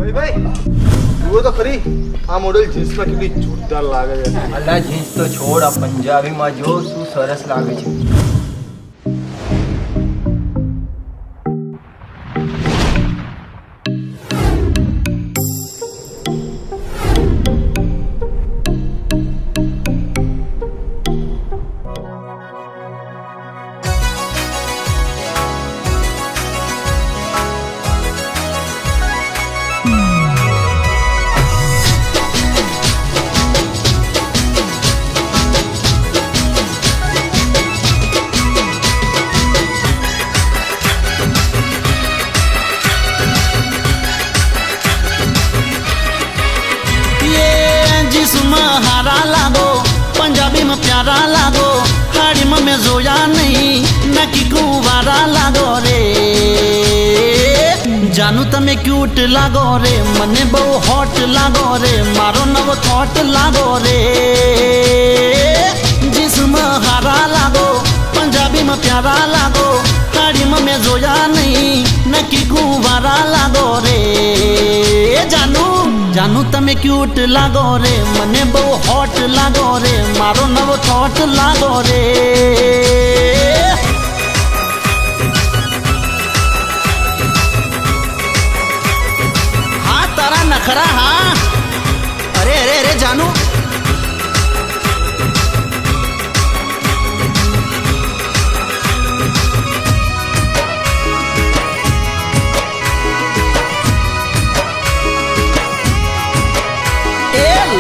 ભાઈ ભાઈ જુઓ તો ખરી આ મોડેલ જીન્સમાં કેટલી જોરદાર લાગે છે. અલા જીન્સ તો છોડ, આ પંજાબીમાં જો શું સરસ લાગે છે. पंजाबी में प्यारा लागो, हाड़ी में मैं जोया नहीं, नकी कुवारा लागो रे. जानू तमे क्यूट लागो रे, मने बहु हॉट लागो रे, मारो नव थॉट लागो रे. जिस्म हारा लागो, पंजाबी में प्यारा लागो, हाड़ी में मैं जोया नहीं, नकी कुवारा लागो रे. जानू तमे क्यूट लागो रे, मने बहु हॉट लागो रे, मारो नव थॉट लागो रे. हाँ तारा नखरा, हाँ. अरे अरे अरे जानू,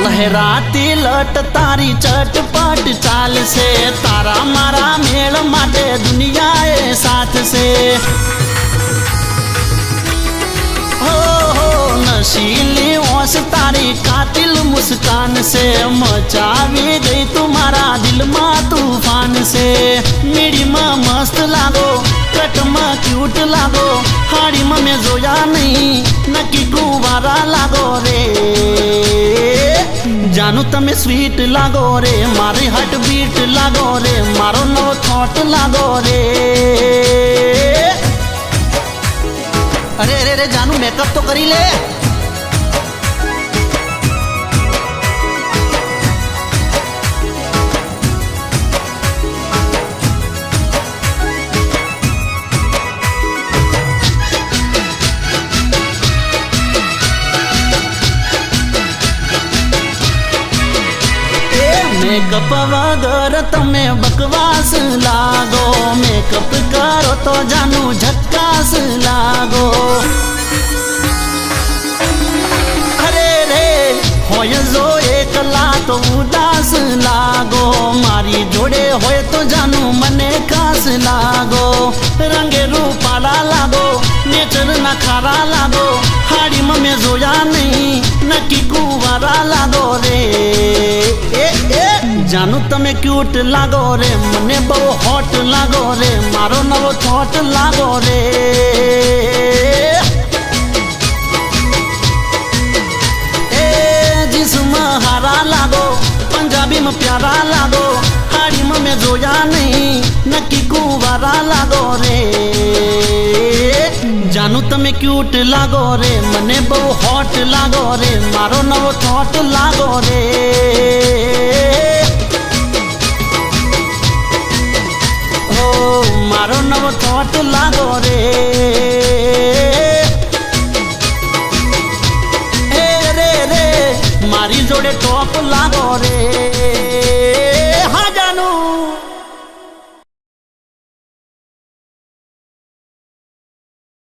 लहराती लट तारी चटपट चाल से, तारा मारा मेल माटे दुनिया ए साथ से. हो नशीली ओस तारी कातिल मुस्कान से, मचावी गई तुम्हारा दिल में तूफान से. मीडी में मस्त लागो, कट में क्यूट लागो, हाड़ी में मैं जोया नहीं, नकी कुवारा लागो रे. जानू तमे स्वीट लागो रे, मारी हार्ट बीट लागो रे, मारो नो थॉट लागो रे. अरे अरे अरे जानू मेकअप तो करी ले. मेकअप वगर तमे बकवास लागो, मेकअप करो तो जानू झक्कास लागो. अरे रे होय जो एकला तो उदास लागो, मारी जोड़े होय तो जानू मने खास लागो. रंगे रूपाला लागो, नेचर नखारा लागो, हाड़ी में जोया नहीं, नकी कुवारा लागो रे. जानू तमे क्यूट लागो रे, मने बहु हॉट लागो रे, मारो नवो थॉट लागो रे. जिस्म हारा लागो, पंजाबी में प्यारा लागो, हाड़ी में मैं जोया नहीं, नकी कुवारा लागो रे. जानू तमे क्यूट लागो रे, मने बहु हॉट लागो रे, मारो नवो थॉट लागो रे. मारो नव थॉट लागो रे. रे रे मारी जोड़े टॉप लागो रे.